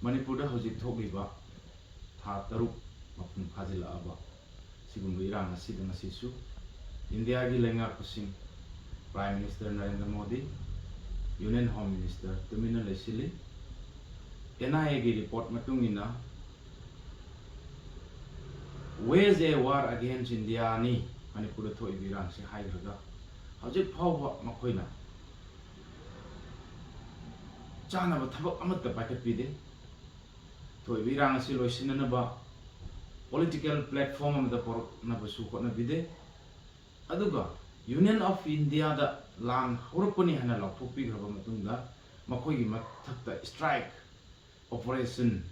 Manipur da hojik thokliba tha taruk mapun phajila aba sigumba irang asi da ngasisu India gi leingak pasing Prime Minister Narendra Modi Union Home Minister tumina lesili NIA gi report matungina wage a war against India ni Manipur da thoi birang se haigraga hojik phawba makoina chana ba thabak amatta paket pide thoi birang si loisinana ba political platform amda por na basu ko na bide aduga Union of India da lang horpani hana lokpokpi graba matungda makoi gi mathakta strike operation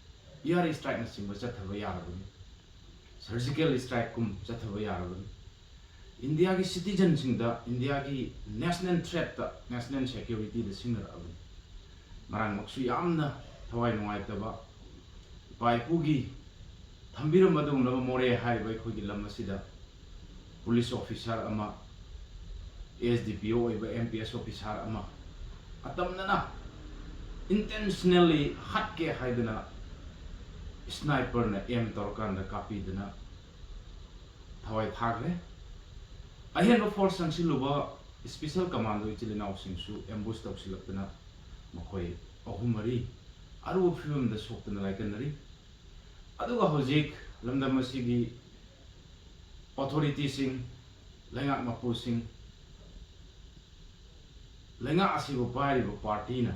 air strike na simba chathaba yarabani surgical strike kum chathaba yarabani India gi citizen singda India gi national threat da national security da singara abani marang maksu yamna thawai nungai taba paipugi Thambira madung lama more hai bai khoi gi lam asida police officer ama SDPO iba MPS officer ama atamna na intentionally hatke haidana sniper na aim torkan da kapi dana thawai thagre ahen force ang siluba special commando ichilinaw singsu ambush tawsilapna makhoi ahumari aru film da soktana laikanari aduga hojik lamdam asigi authority sing leingak mapu sing leingak asibu pari bo party na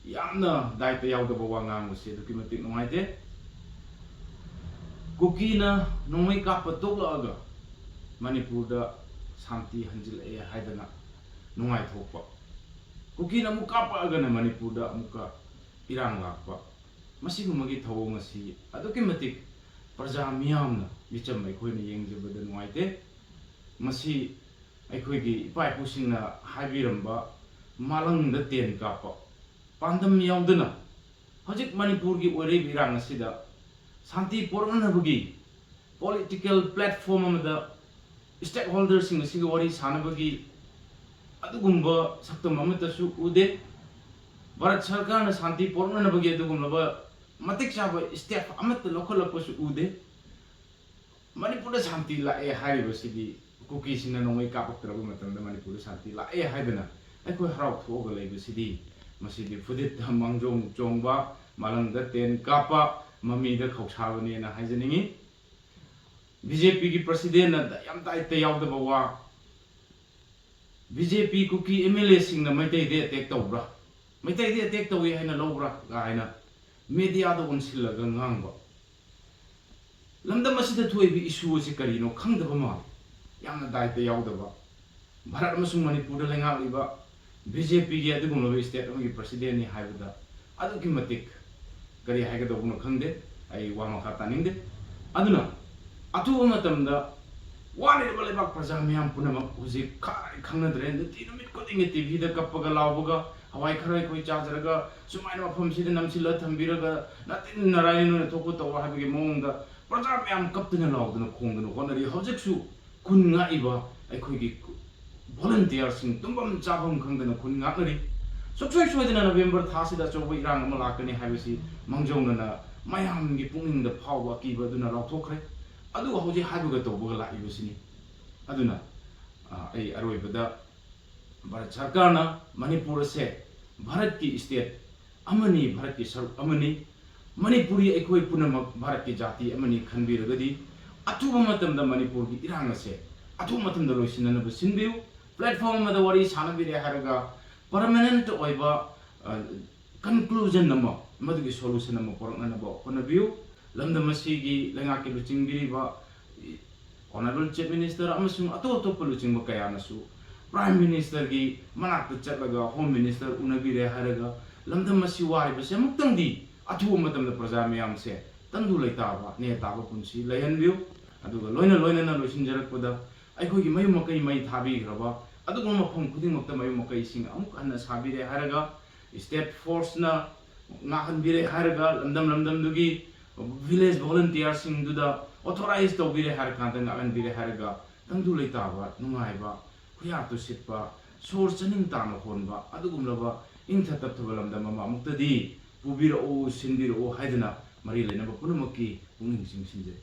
yamna daita yaudaba wangang usi duki matik nungaite kukina nungmai kapa tokla aga Manipur da santi hanjil e haidana nungai thokpa kukina mu kapa aga na Manipur da muka irang lakpa masigumagi thawong asi aduki matik praja miyamna micham aikhoina yengjabada nuaite masi aikhoigi ipai pusingna haibiramba malangda ten kapa pandam yaudana hojik Manipur gi ore birang asida santi pornabagi political platform amada stakeholders sing asiga wari sanabagi adugumba saktam amatasu ude Bharat Sarkar na santi pornabagi adugumba matik chaba step amat lokalapasu ude Manipur da santi lae hariba sigi kuki sina nongoi kapak trabu matangda Manipur da santi lae haidana aikoi harau thoga leiba sidi masidi fudit mangjong chongba malangda ten kapa mami da khawsabani na haijaningi BJP gi president na yam taite yaudaba wa BJP kuki MLA sing na maitai de attack tawbra maitai de attack tawi haina lobra ga haina media da unsilaga ngangba lamdam asida thoibi issue ase karino khangdaba ma yamna daita yaudaba Bharat amasung Manipur da leingak liba BJP gi adugumla state amagi president ni haibada aduki matik kari haigadabuna khangde ai wama kha taningde aduna atu matamda wani balebak praja miyam punama huji khai khangnadre ndi numit kodinge TV da kappaga lawbaga hawai kharai koi chajaraga sumaina wapham sida namsila thambiraga natin narainu thoku tawa habige mongda praja miyam kaptuna lawduna khongduna honari hojeksu kunga iba aikhoigi volunteer sing tumbam chabam khangdana kunga ngari soksoi soidana November thasida choba irang ama lakani habisi mangjongna mayam gi pungingda phawwa kiba duna lawthokre adu hoji habuga tobaga laibusini aduna ai aroibada Bharat Sarkar na Manipur se Bharat ki state amani Bharat ki saruk amani Manipuri aikoi punamak Bharat ki jati amani khanbiragadi atuba matamda Manipur ki irang ase atu matamda loisinana ba sinbiu platform ma da wari sanabire haraga permanent oiba conclusion nama madugi solution nama porangna ba konabiu lamda masigi leingak ki lucingbiriba honorable chief minister amasung ato lucingba kaya nasu prime minister gi manakta chatlaga home minister unabire haraga lamda masi wariba se muktangdi athu matamda praja miyam se tandu leitaba ne taba punsi lehanbiu aduga loina na loisinjarakpada aikoi gi mayu makai mai thabi graba aduga mafam khuding makta mayu makai sing amuk anna sabire haraga state force na ngahanbire haraga lamdam dugi village volunteers sing duda authorized to bire har kantan agan bire harga tangdu leitaba nungaiba khuya to sitpa source chaning tano honba adugumlaba intha tapthabalamda mama muktadi ꯄꯨꯕꯤꯔꯛꯎ ꯁꯤꯟꯕꯤꯔꯛꯎ ꯍꯥꯏꯗꯅ ꯃꯔꯤ ꯂꯩꯅꯕ ꯄꯨꯝꯅꯃꯛꯀꯤ ꯄꯨꯛꯅꯤꯡ ꯆꯤꯡꯁꯤꯟꯖꯩ